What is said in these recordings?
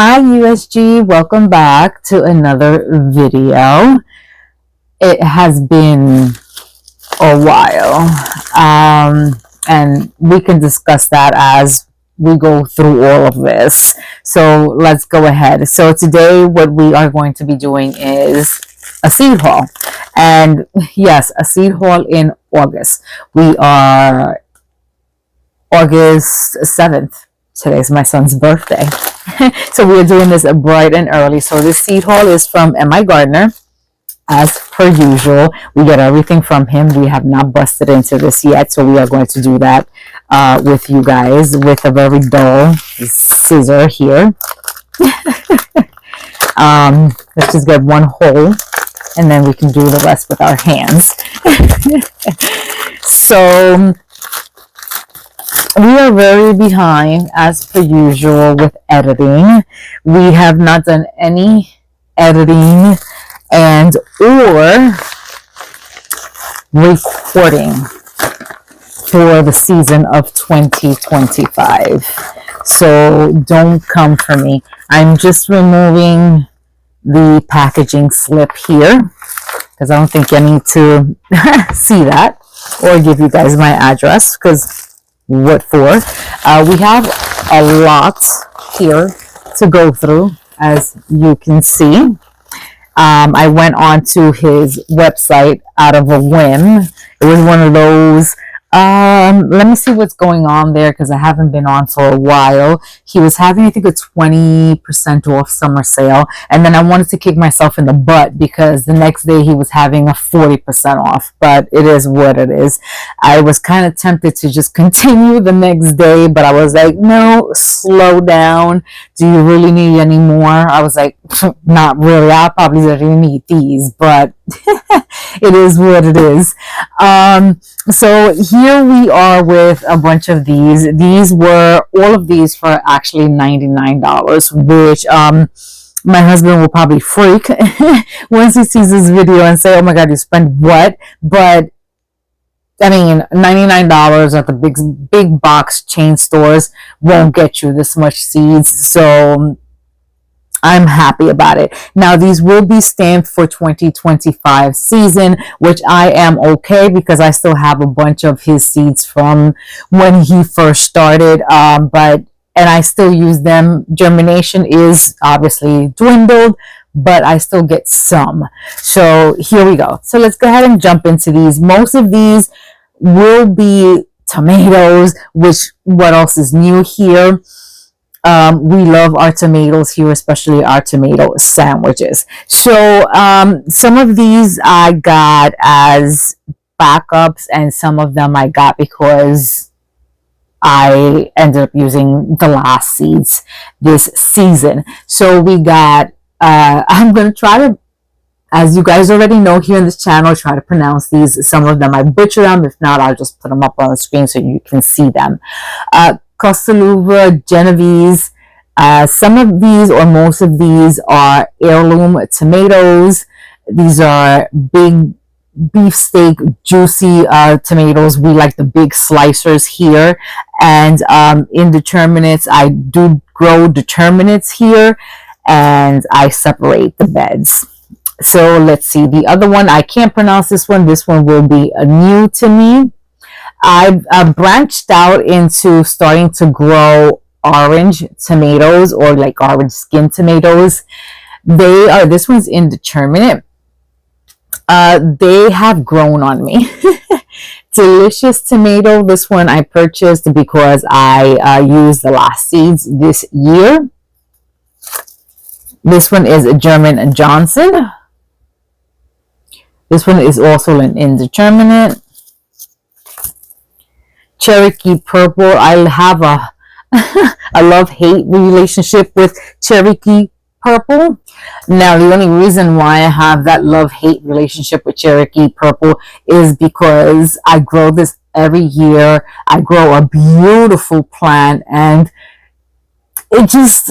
Hi USG, welcome back to another video. It has been a while, and we can discuss that as we go through all of this. So let's go ahead. So today what we are going to be doing is a seed haul, and yes, a seed haul in August. We are August 7th. Today's my son's birthday. So we're doing this bright and early. So this seed haul is from MIgardener. As per usual, we get everything from him. We have not busted into this yet, so we are going to do that with you guys with a very dull scissor here. Let's just get one hole, and then we can do the rest with our hands. So we are very behind, as per usual, with editing. We have not done any editing and or recording for the season of 2025. So don't come for me. I'm just removing the packaging slip here because I don't think I need to see that or give you guys my address, because what for? We have a lot here to go through, as you can see. I went on to his website out of a whim. It was one of those, let me see what's going on there, because I haven't been on for a while. He was having, I think, a 20% off summer sale, and then I wanted to kick myself in the butt because the next day he was having a 40% off, but it is what it is. I was kind of tempted to just continue the next day, but I was like, no, slow down. Do you really need any more? I was like, not really. I probably didn't need these, but it is what it is. So here we are with a bunch of these. All of these for actually $99, which my husband will probably freak once he sees this video and say, oh my God, you spent what? But I mean, $99 at the big box chain stores won't get you this much seeds. So I'm happy about it. Now, these will be stamped for 2025 season, which I am okay because I still have a bunch of his seeds from when he first started. And I still use them. Germination is obviously dwindled, but I still get some. So here we go. So let's go ahead and jump into these. Most of these will be tomatoes, which what else is new here? We love our tomatoes here, especially our tomato sandwiches. So some of these I got as backups, and some of them I got because I ended up using the last seeds this season. So we got, I'm going to try to, as you guys already know here in this channel, try to pronounce these. Some of them I butcher them. If not, I'll just put them up on the screen so you can see them. Costaluva Genovese. Some of these or most of these are heirloom tomatoes. These are big beefsteak juicy tomatoes. We like the big slicers here. And indeterminates, I do grow determinates here, and I separate the beds. So let's see, the other one, I can't pronounce this one. This one will be new to me. I've branched out into starting to grow orange tomatoes, or like orange skin tomatoes. This one's indeterminate. They have grown on me. Delicious tomato. This one I purchased because I used the last seeds this year. This one is a German Johnson. This one is also an indeterminate. Cherokee Purple. I have a love-hate relationship with Cherokee Purple. Now, the only reason why I have that love-hate relationship with Cherokee Purple is because I grow this every year. I grow a beautiful plant, and it's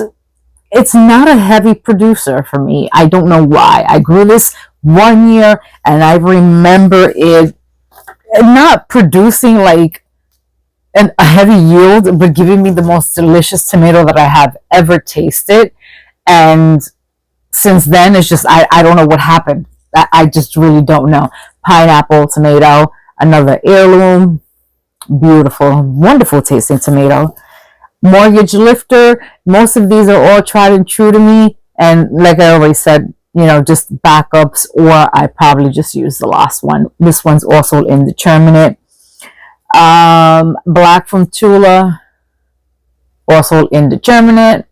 not a heavy producer for me. I don't know why. I grew this one year, and I remember it not producing like a heavy yield, but giving me the most delicious tomato that I have ever tasted. And since then, it's just, I don't know what happened. I just really don't know. Pineapple, tomato, another heirloom, beautiful, wonderful tasting tomato. Mortgage lifter, most of these are all tried and true to me. And like I already said, just backups, or I probably just use the last one. This one's also indeterminate. Black from Tula, also indeterminate.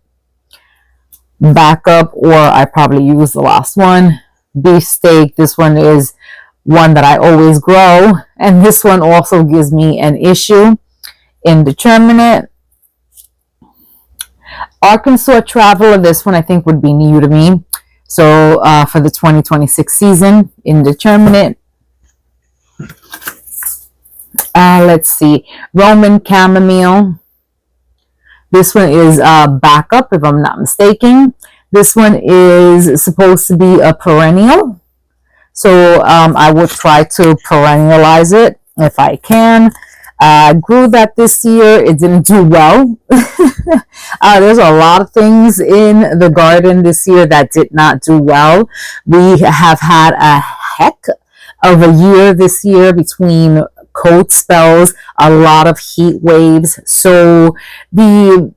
Backup, or I probably use the last one. Beef steak, this one is one that I always grow, and this one also gives me an issue. Indeterminate. Arkansas Traveler, this one I think would be new to me. So for the 2026 season, indeterminate. Let's see. Roman Chamomile. This one is backup, if I'm not mistaken. This one is supposed to be a perennial. So I will try to perennialize it if I can. I grew that this year. It didn't do well. There's a lot of things in the garden this year that did not do well. We have had a heck of a year this year between cold spells, a lot of heat waves. So the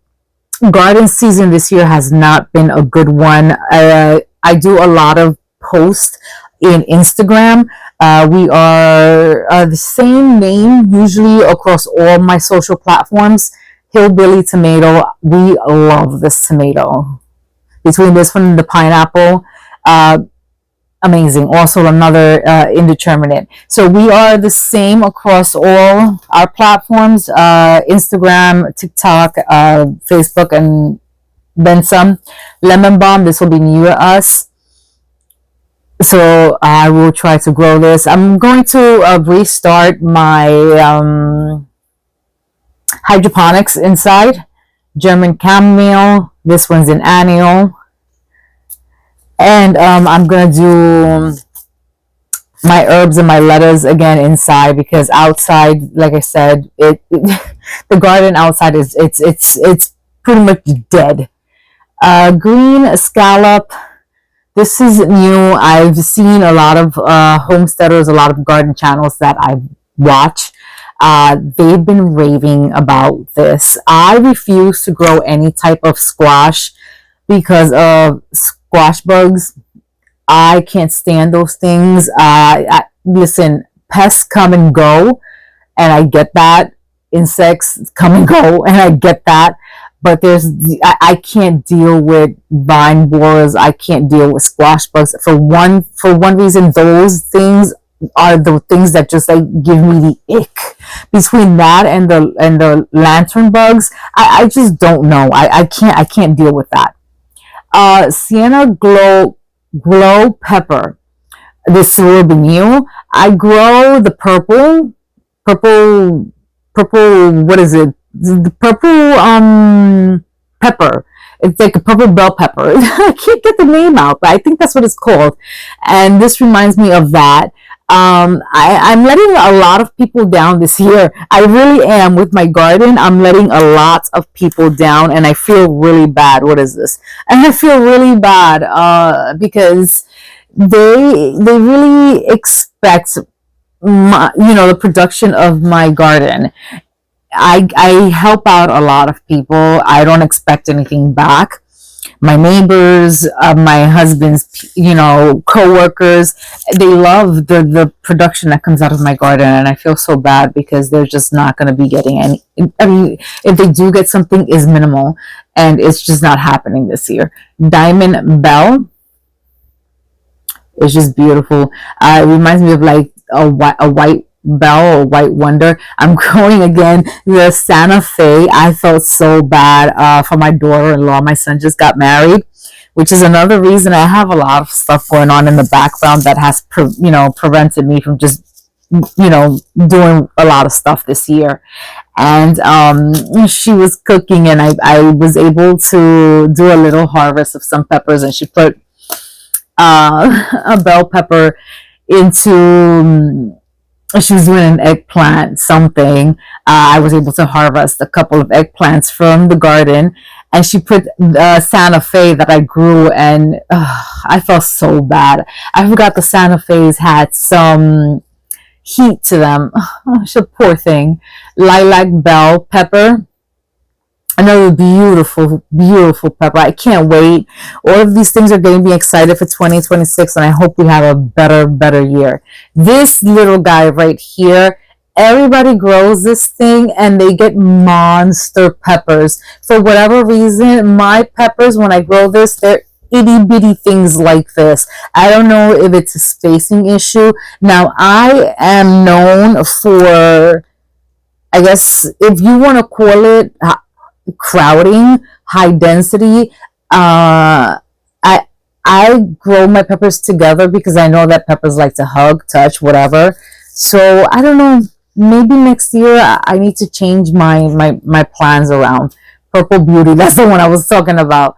garden season this year has not been a good one. I do a lot of posts in Instagram. We are the same name usually across all my social platforms. Hillbilly Tomato. We love this tomato. Between this one and the pineapple, amazing. Also another indeterminate. So we are the same across all our platforms, Instagram, TikTok, Facebook, and then some. Lemon balm, this will be new to us. So I will try to grow this. I'm going to restart my hydroponics inside. German chamomile. This one's an annual. And I'm going to do my herbs and my lettuce again inside, because outside, like I said, the garden outside it's pretty much dead. Green scallop. This is new. I've seen a lot of homesteaders, a lot of garden channels that I watch. They've been raving about this. I refuse to grow any type of squash because of squash bugs. I can't stand those things. Listen, pests come and go, and I get that. Insects come and go, and I get that. But I can't deal with vine borers. I can't deal with squash bugs. For one reason, those things are the things that just like give me the ick. Between that and the lantern bugs, I just don't know. I can't deal with that. Sienna glow pepper. This will be new. I grow the purple. What is it? The purple pepper. It's like a purple bell pepper. I can't get the name out, but I think that's what it's called. And this reminds me of that. I'm letting a lot of people down this year. I really am with my garden. I'm letting a lot of people down, and I feel really bad. What is this? And I feel really bad because they really expect the production of my garden. I help out a lot of people. I don't expect anything back. My neighbors, my husband's, co-workers, they love the production that comes out of my garden, and I feel so bad because they're just not going to be getting any. I mean, if they do get something, is minimal, and it's just not happening this year. Diamond Bell is just beautiful. It reminds me of like a white bell or white wonder. I'm growing again the Santa Fe. I felt so bad for my daughter-in-law. My son just got married, which is another reason I have a lot of stuff going on in the background that has prevented me from just doing a lot of stuff this year. And she was cooking, and I was able to do a little harvest of some peppers, and she put a bell pepper into she was doing an eggplant something. I was able to harvest a couple of eggplants from the garden, and she put Santa Fe that I grew, and I felt so bad. I forgot the Santa Fe's had some heat to them. Oh, she, poor thing. Lilac bell pepper. Another beautiful, beautiful pepper. I can't wait. All of these things are getting me excited for 2026, and I hope we have a better year. This little guy right here, everybody grows this thing and they get monster peppers. For whatever reason, my peppers, when I grow this, they're itty bitty things like this. I don't know if it's a spacing issue. Now, I am known for, I guess, if you want to call it crowding, high density. I grow my peppers together because I know that peppers like to hug, touch, whatever. So I don't know. Maybe next year I need to change my plans around. Purple Beauty, that's the one I was talking about.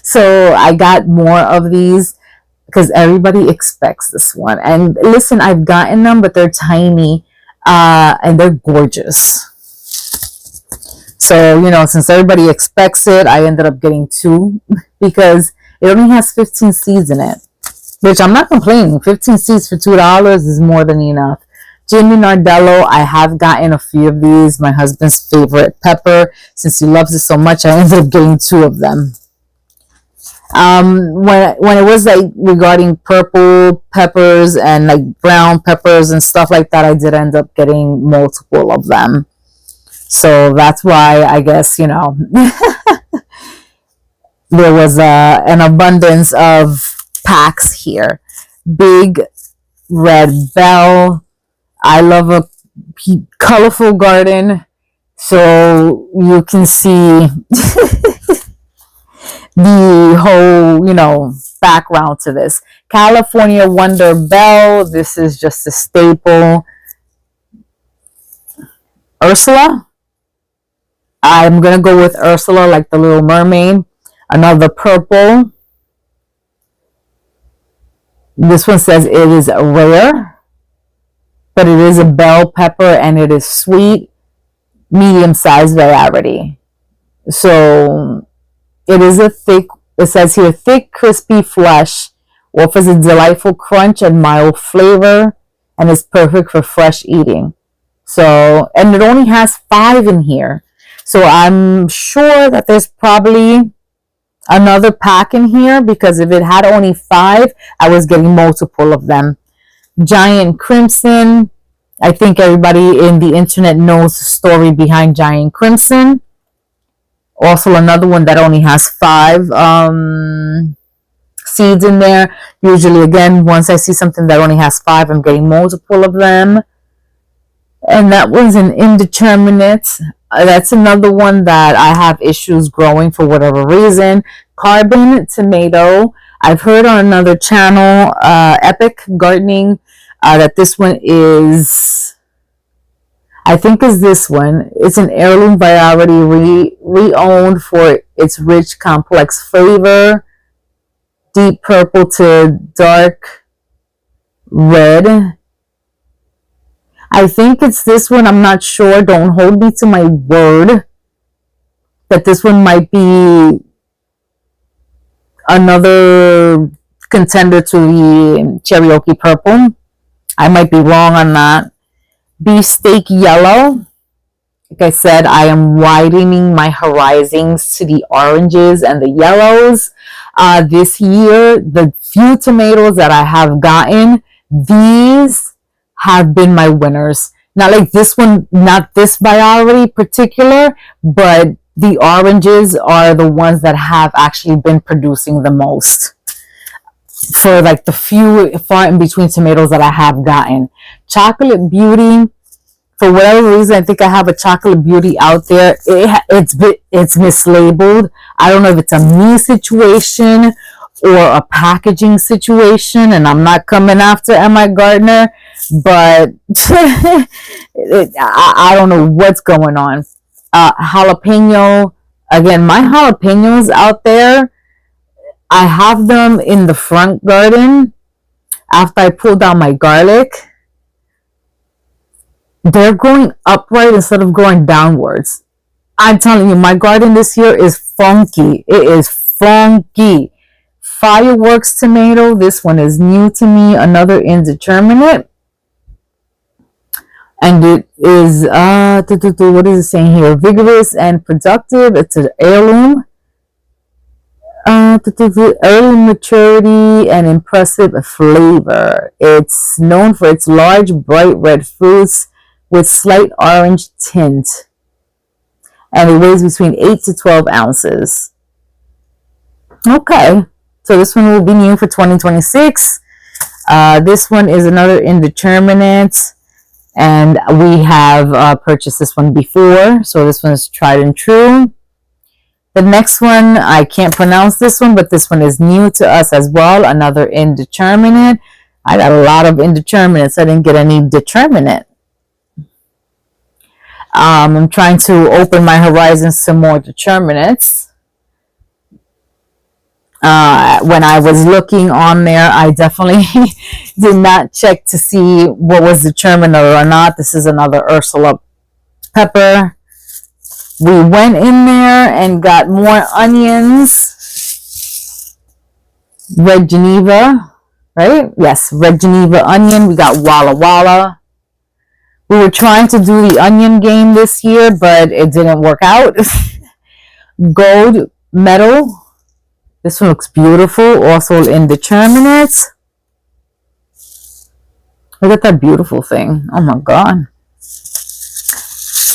So I got more of these because everybody expects this one. And listen, I've gotten them, but they're tiny and they're gorgeous. So, you know, since everybody expects it, I ended up getting 2 because it only has 15 seeds in it, which I'm not complaining. 15 seeds for $2 is more than enough. Jimmy Nardello, I have gotten a few of these. My husband's favorite pepper. Since he loves it so much, I ended up getting 2 of them. When it was like regarding purple peppers and like brown peppers and stuff like that, I did end up getting multiple of them. So that's why I guess, you know, there was an abundance of packs here. Big red bell. I love a colorful garden, so you can see the whole, you know, background to this. California Wonder Bell. This is just a staple. Ursula. I'm going to go with Ursula, like the Little Mermaid. Another purple. This one says it is rare, but it is a bell pepper and it is sweet, medium-sized variety. So it is a thick, it says here, thick, crispy flesh, offers a delightful crunch and mild flavor, and is perfect for fresh eating. So, and it only has 5 in here. So I'm sure that there's probably another pack in here, because if it had only 5, I was getting multiple of them. Giant Crimson. I think everybody in the internet knows the story behind Giant Crimson. Also another one that only has 5 seeds in there. Usually, again, once I see something that only has 5, I'm getting multiple of them. And that one's an indeterminate. That's another one that I have issues growing for whatever reason. Carbon Tomato. I've heard on another channel, Epic Gardening, that this one is, I think is this one. It's an heirloom variety re-owned for its rich, complex flavor. Deep purple to dark red. I think it's this one. I'm not sure. Don't hold me to my word that this one might be another contender to the Cherokee Purple. I might be wrong on that. Beefsteak Yellow. Like I said, I am widening my horizons to the oranges and the yellows. This year, the few tomatoes that I have gotten, these have been my winners. Not like this one, not this variety particular, but the oranges are the ones that have actually been producing the most for like the few far in between tomatoes that I have gotten. Chocolate Beauty, for whatever reason, I think I have a Chocolate Beauty out there. It's mislabeled. I don't know if it's a me situation or a packaging situation, and I'm not coming after MIgardener, but I don't know what's going on. Jalapeno. Again, my jalapenos out there, I have them in the front garden after I pull down my garlic. They're growing upright instead of growing downwards. I'm telling you, my garden this year is funky. It is funky. Fireworks tomato. This one is new to me. Another indeterminate. And it is, what is it saying here? Vigorous and productive. It's an heirloom. Early maturity and impressive flavor. It's known for its large, bright red fruits with slight orange tint. And it weighs between 8 to 12 ounces. Okay. So this one will be new for 2026. This one is another indeterminate. And we have purchased this one before. So this one is tried and true. The next one, I can't pronounce this one, but this one is new to us as well. Another indeterminate. I got a lot of indeterminates. I didn't get any determinate. I'm trying to open my horizons to more determinates. When I was looking on there, I definitely did not check to see what was determinate or not. This is another Ursula pepper. We went in there and got more onions. Red Geneva, right? Yes, Red Geneva onion. We got Walla Walla. We were trying to do the onion game this year, but it didn't work out. Gold medal. This one looks beautiful. Also indeterminate. Look at that beautiful thing. Oh my God.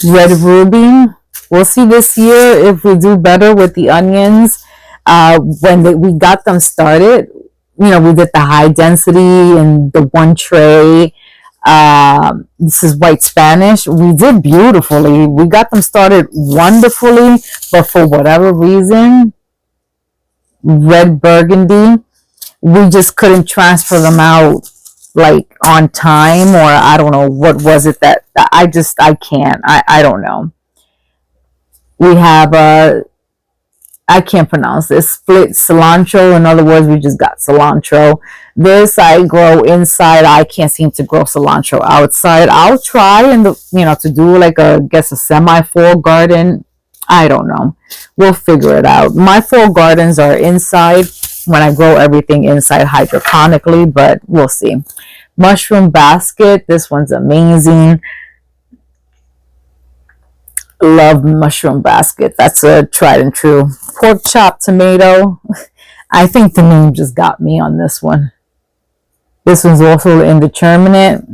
Red ruby. We'll see this year if we do better with the onions. When we got them started, we did the high density and the one tray. This is white Spanish. We did beautifully. We got them started wonderfully, but for whatever reason, red burgundy, we just couldn't transfer them out like on time, or I don't know what was it that I can't. I don't know. We have I can't pronounce this, split cilantro. In other words, we just got cilantro. This I grow inside. I can't seem to grow cilantro outside. I'll try to do like a semi-full garden. I don't know. We'll figure it out. My full gardens are inside when I grow everything inside hydroponically, but we'll see. Mushroom basket. This one's amazing. Love mushroom basket. That's a tried and true. Pork chop tomato. I think the name just got me on this one. This one's also indeterminate.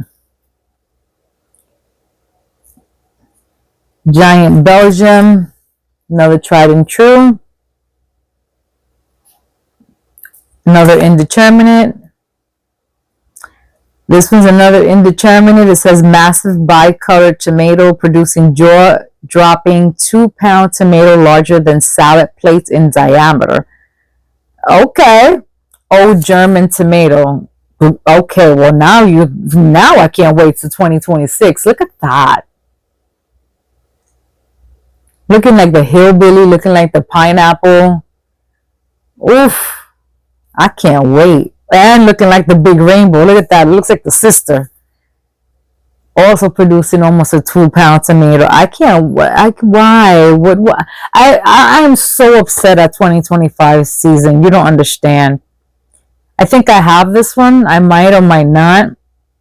Giant Belgium. Another tried and true. Another indeterminate. This one's another indeterminate. It says massive bicolored tomato producing jaw-dropping 2-pound tomato larger than salad plates in diameter. Okay. Old German tomato. Okay, well now I can't wait to 2026. Look at that. Looking like the hillbilly, looking like the pineapple. Oof. I can't wait. And looking like the big rainbow. Look at that. It looks like the sister. Also producing almost a 2-pound tomato. I can't. Why? What? I am so upset at 2025 season. You don't understand. I think I have this one. I might or might not.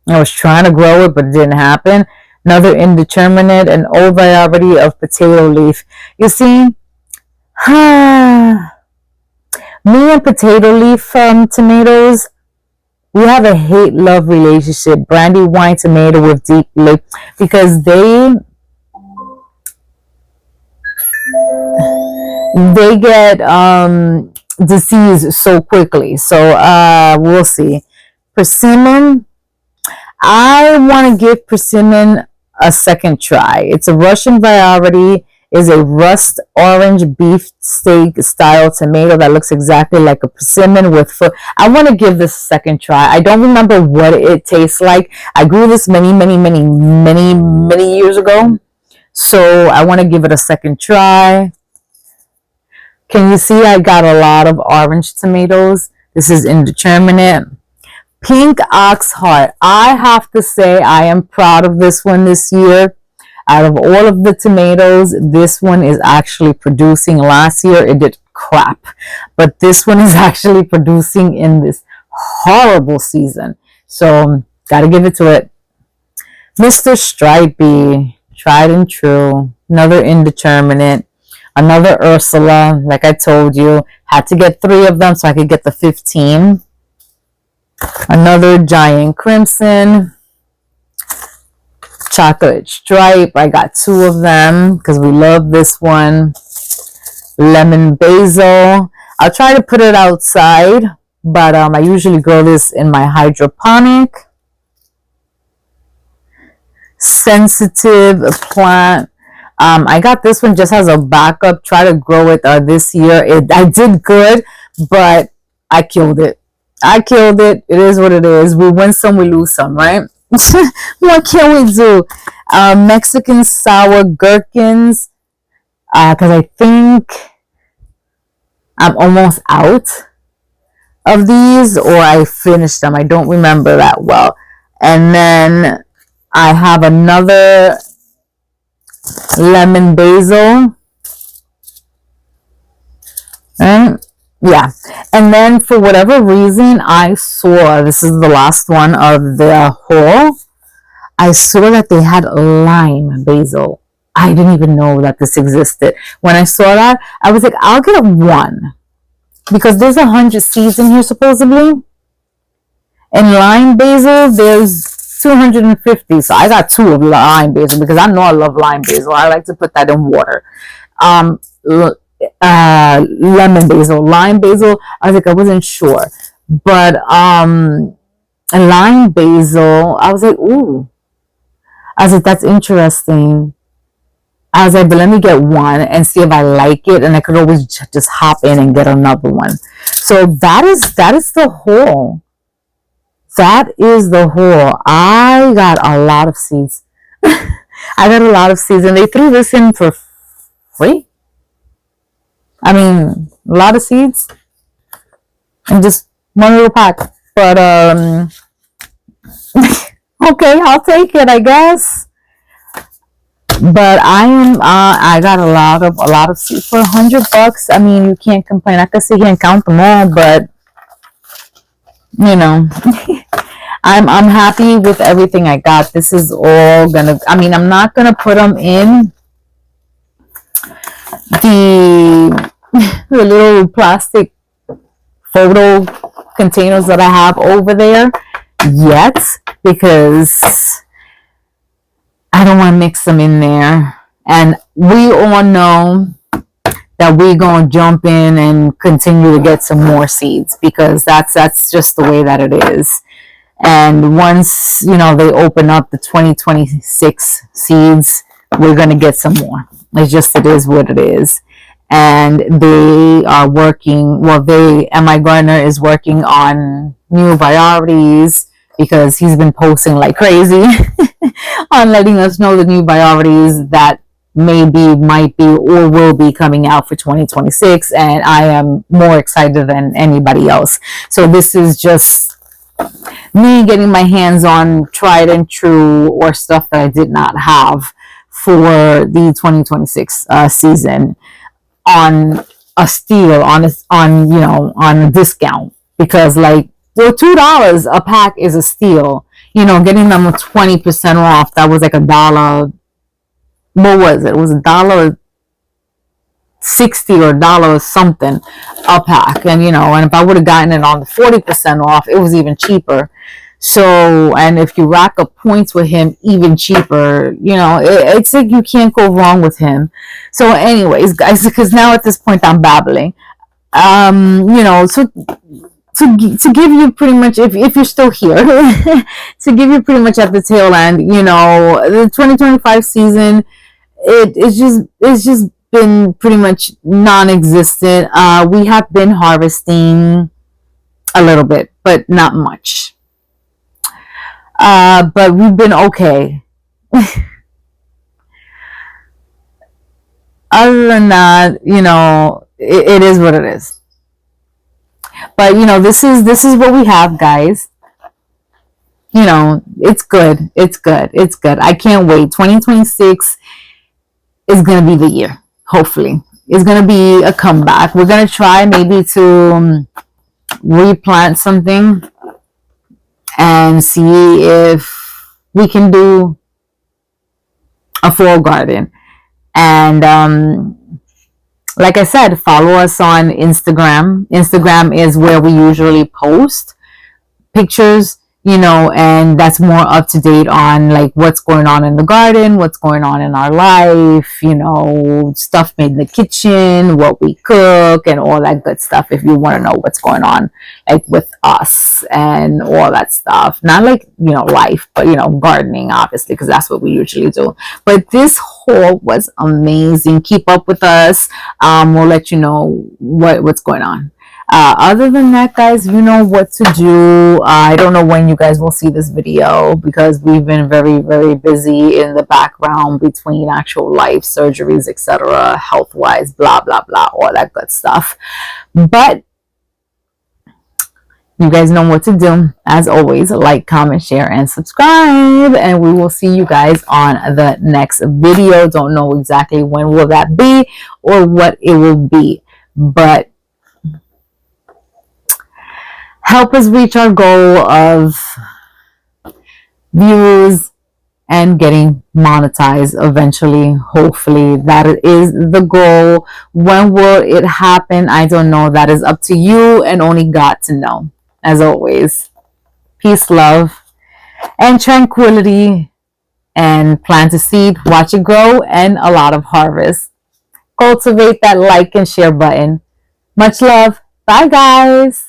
I was trying to grow it, but it didn't happen. Another indeterminate, an old variety of potato leaf. You see, me and potato leaf tomatoes, we have a hate-love relationship. Brandywine tomato with deep lip, because they get disease so quickly. So we'll see. Persimmon. I want to give persimmon a second try. It's a Russian variety. Is a rust orange beef steak style tomato that looks exactly like a persimmon with fruit. I want to give this a second try. I don't remember what it tastes like. I grew this many years ago. So I want to give it a second try. Can you see I got a lot of orange tomatoes? This is indeterminate. Pink ox heart. I have to say I am proud of this one this year. Out of all of the tomatoes, this one is actually producing. Last year it did crap, but this one is actually producing in this horrible season. So gotta give it to it. Mr. Stripey, tried and true. Another indeterminate. Another Ursula, like I told you. Had to get 3 of them so I could get the 15. Another Giant Crimson. Chocolate Stripe. I got 2 of them because we love this one. Lemon Basil. I'll try to put it outside, but I usually grow this in my hydroponic. Sensitive Plant. I got this one just as a backup. Try to grow it this year. I did good, but I killed it. I killed it. It is what it is. We win some, we lose some, right? What can we do? Mexican sour gherkins. Because I think I'm almost out of these, or I finished them. I don't remember that well. And then I have another lemon basil. Right? Yeah. And then for whatever reason, I saw, this is the last one of the haul, I saw that they had lime basil. I didn't even know that this existed. When I saw that, I was like, I'll get 1. Because there's 100 seeds in here, supposedly. And lime basil, there's 250. So I got 2 of lime basil because I know I love lime basil. I like to put that in water. Lemon basil, lime basil, I was like, I wasn't sure. But lime basil, I was like, ooh. I was like, that's interesting. I was like, but let me get 1 and see if I like it, and I could always just hop in and get another one. So that is the haul. That is the haul. I got a lot of seeds. I got a lot of seeds, and they threw this in for free. I mean, a lot of seeds and just 1 little pack. But okay, I'll take it, I guess. But I got a lot of seeds for $100. I mean, you can't complain. I could sit here and count them all, but you know, I'm happy with everything I got. This is all gonna, I mean, I'm not gonna put them in the little plastic photo containers that I have over there yet, because I don't want to mix them in there. And we all know that we're going to jump in and continue to get some more seeds, because that's just the way that it is. And once, you know, they open up the 2026 seeds, we're going to get some more. It's just, it is what it is. And they are working, well, MIgardener is working on new varieties, because he's been posting like crazy on letting us know the new varieties that maybe, might be, or will be coming out for 2026. And I am more excited than anybody else. So this is just me getting my hands on tried and true, or stuff that I did not have for the 2026 season, on a steal, on you know, on a discount, because like, well, $2 a pack is a steal. You know, getting them 20% off, that was like $1. What was it? It was $1.60 or $1 something a pack. And you know, and if I would have gotten it on the 40% off, it was even cheaper. So, and if you rack up points with him, even cheaper. You know, it's like you can't go wrong with him. So anyways, guys, because now at this point I'm babbling. You know, so to give you pretty much, if you're still here, to give you pretty much at the tail end, you know, the 2025 season, it's just been pretty much non-existent. We have been harvesting a little bit, but not much. But we've been okay. Other than that, you know, it is what it is. But you know, this is what we have, guys. you know, it's good. It's good. It's good. I can't wait. 2026 is going to be the year, hopefully. It's going to be a comeback. We're going to try maybe to replant something and see if we can do a fall garden. And like I said, follow us on Instagram. Instagram is where we usually post pictures, you know, and that's more up to date on like what's going on in the garden, what's going on in our life, you know, stuff made in the kitchen, what we cook, and all that good stuff. If you want to know what's going on, like with us and all that stuff, not like, you know, life, but you know, gardening, obviously, because that's what we usually do. But this haul was amazing. Keep up with us. We'll let you know what's going on. Other than that, guys, you know what to do. I don't know when you guys will see this video because we've been very, very busy in the background between actual life, surgeries, etc., health-wise, blah, blah, blah, all that good stuff. But you guys know what to do. As always, like, comment, share, and subscribe. And we will see you guys on the next video. Don't know exactly when will that be or what it will be. But help us reach our goal of views and getting monetized eventually. Hopefully, that is the goal. When will it happen? I don't know. That is up to you and only God to know. As always, peace, love, and tranquility. And plant a seed, watch it grow, and a lot of harvest. Cultivate that like and share button. Much love. Bye, guys.